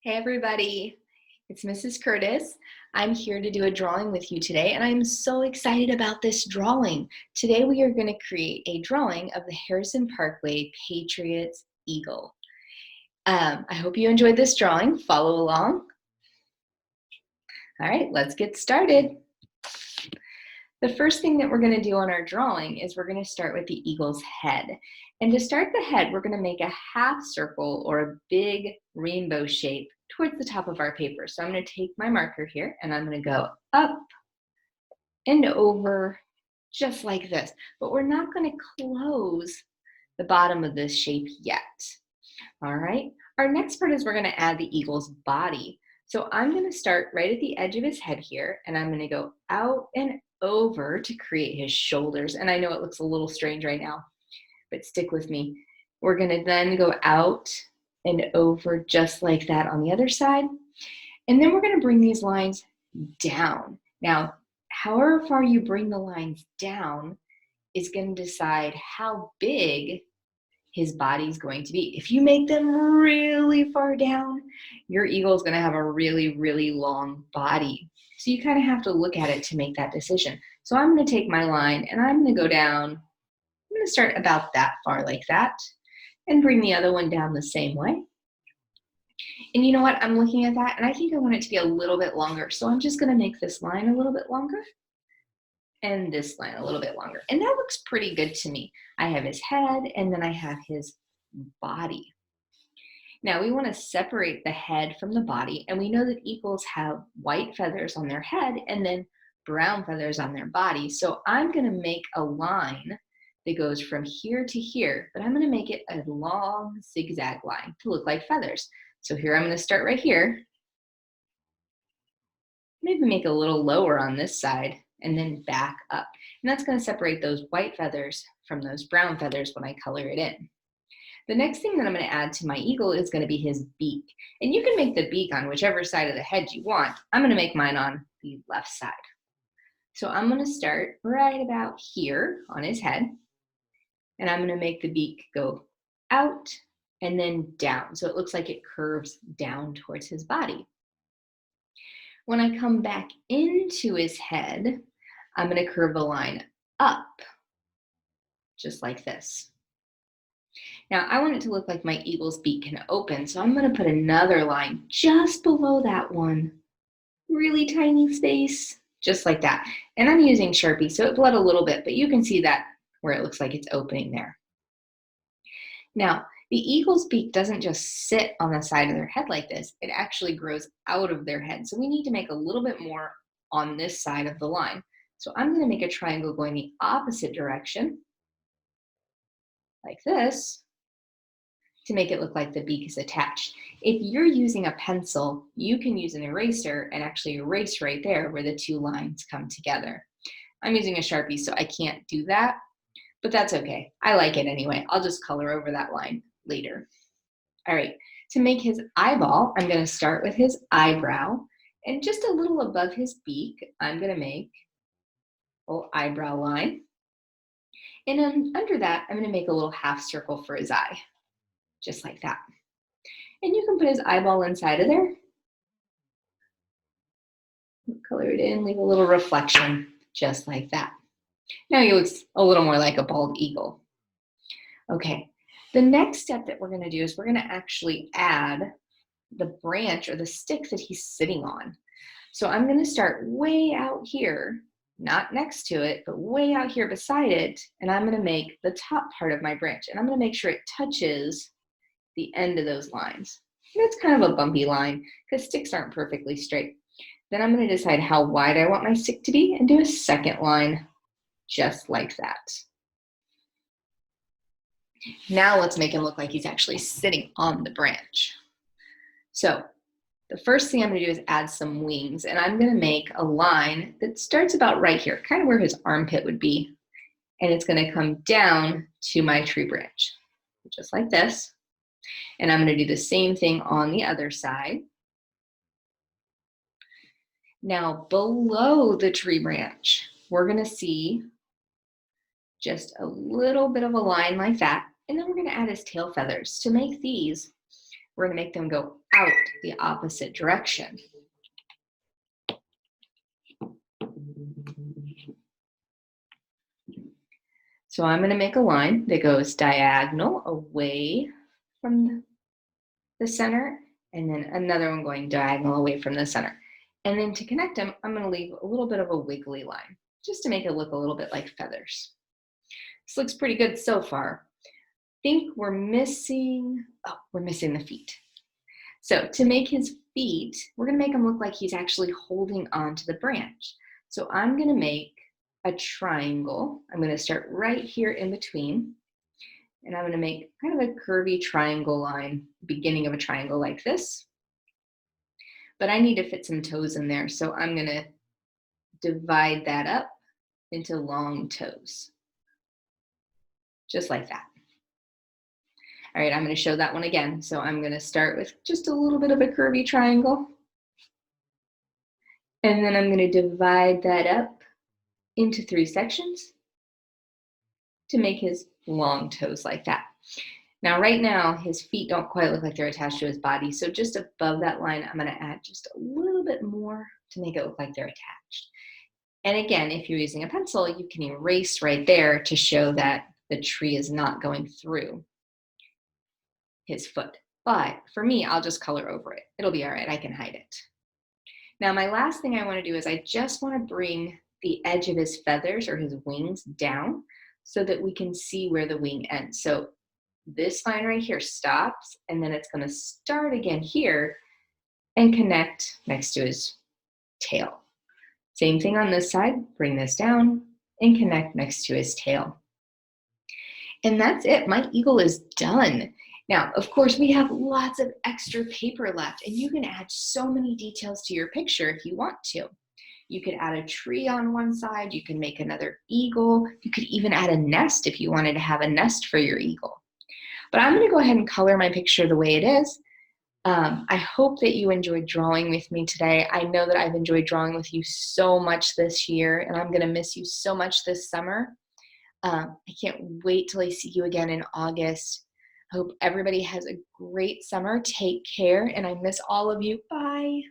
Hey everybody, it's Mrs. Curtis. I'm here to do a drawing with you today, and I'm so excited about this drawing. Today we are going to create a drawing of the Harrison Parkway Patriots Eagle. I hope you enjoyed this drawing. Follow along. All right, let's get started. The first thing that we're going to do on our drawing is we're going to start with the eagle's head. And to start the head, we're going to make a half circle or a big rainbow shape towards the top of our paper. So I'm going to take my marker here and I'm going to go up and over just like this. But we're not going to close the bottom of this shape yet. All right. Our next part is we're going to add the eagle's body. So I'm going to start right at the edge of his head here, and I'm going to go out and over to create his shoulders. And I know it looks a little strange right now, but stick with me. We're going to then go out and over just like that on the other side. And then we're going to bring these lines down. Now, however far you bring the lines down is going to decide how big his body's going to be. If you make them really far down, your eagle is going to have a really, really long body. So you kind of have to look at it to make that decision. So I'm going to take my line and I'm going to go down. I'm going to start about that far like that and bring the other one down the same way. And you know what? I'm looking at that and I think I want it to be a little bit longer. So I'm just going to make this line a little bit longer and this line a little bit longer. And that looks pretty good to me. I have his head and then I have his body. Now we want to separate the head from the body, and we know that eagles have white feathers on their head and then brown feathers on their body. So I'm going to make a line that goes from here to here, but I'm going to make it a long zigzag line to look like feathers. So here I'm going to start right here. Maybe make a little lower on this side and then back up. And that's going to separate those white feathers from those brown feathers when I color it in. The next thing that I'm going to add to my eagle is going to be his beak. And you can make the beak on whichever side of the head you want. I'm going to make mine on the left side. So I'm going to start right about here on his head. And I'm going to make the beak go out and then down. So it looks like it curves down towards his body. When I come back into his head, I'm going to curve the line up, just like this. Now I want it to look like my eagle's beak can open, so I'm going to put another line just below that one, really tiny space, just like that. And I'm using Sharpie, so it bled a little bit, but you can see that where it looks like it's opening there. Now, the eagle's beak doesn't just sit on the side of their head like this, it actually grows out of their head. So we need to make a little bit more on this side of the line. So I'm going to make a triangle going the opposite direction, like this, to make it look like the beak is attached. If you're using a pencil, you can use an eraser and actually erase right there where the two lines come together. I'm using a Sharpie, so I can't do that, but that's okay. I like it anyway. I'll just color over that line later. All right, to make his eyeball, I'm going to start with his eyebrow, and just a little above his beak, I'm going to make a little eyebrow line. And then under that, I'm going to make a little half circle for his eye, just like that. And you can put his eyeball inside of there. Color it in, leave a little reflection, just like that. Now he looks a little more like a bald eagle. Okay, the next step that we're going to do is we're going to actually add the branch or the stick that he's sitting on. So I'm going to start way out here, not next to it, but way out here beside it, and I'm going to make the top part of my branch, and I'm going to make sure it touches the end of those lines. And it's kind of a bumpy line because sticks aren't perfectly straight. Then I'm going to decide how wide I want my stick to be and do a second line just like that. Now let's make him look like he's actually sitting on the branch. So the first thing I'm going to do is add some wings, and I'm going to make a line that starts about right here, kind of where his armpit would be, and it's going to come down to my tree branch, just like this. And I'm going to do the same thing on the other side. Now below the tree branch, we're going to see just a little bit of a line like that, and then we're going to add his tail feathers. To make these, we're going to make them go out the opposite direction. So I'm going to make a line that goes diagonal away from the center, and then another one going diagonal away from the center. And then to connect them, I'm going to leave a little bit of a wiggly line, just to make it look a little bit like feathers. This looks pretty good so far. I think we're missing the feet. So to make his feet, we're going to make him look like he's actually holding onto the branch. So I'm going to make a triangle. I'm going to start right here in between, and I'm going to make kind of a curvy triangle line, beginning of a triangle like this. But I need to fit some toes in there, so I'm going to divide that up into long toes, just like that. All right, I'm going to show that one again. So I'm going to start with just a little bit of a curvy triangle, and then I'm going to divide that up into 3 sections to make his long toes like that. Now, right now, his feet don't quite look like they're attached to his body, so just above that line, I'm going to add just a little bit more to make it look like they're attached. And again, if you're using a pencil, you can erase right there to show that the tree is not going through his foot. But for me, I'll just color over it. It'll be all right. I can hide it. Now, my last thing I want to do is I just want to bring the edge of his feathers or his wings down so that we can see where the wing ends. So this line right here stops, and then it's going to start again here and connect next to his tail. Same thing on this side, bring this down and connect next to his tail. And that's it, my eagle is done. Now, of course, we have lots of extra paper left, and you can add so many details to your picture if you want to. You could add a tree on one side, you can make another eagle, you could even add a nest if you wanted to have a nest for your eagle. But I'm gonna go ahead and color my picture the way it is. I hope that you enjoyed drawing with me today. I know that I've enjoyed drawing with you so much this year, and I'm gonna miss you so much this summer. I can't wait till I see you again in August. I hope everybody has a great summer. Take care, and I miss all of you. Bye.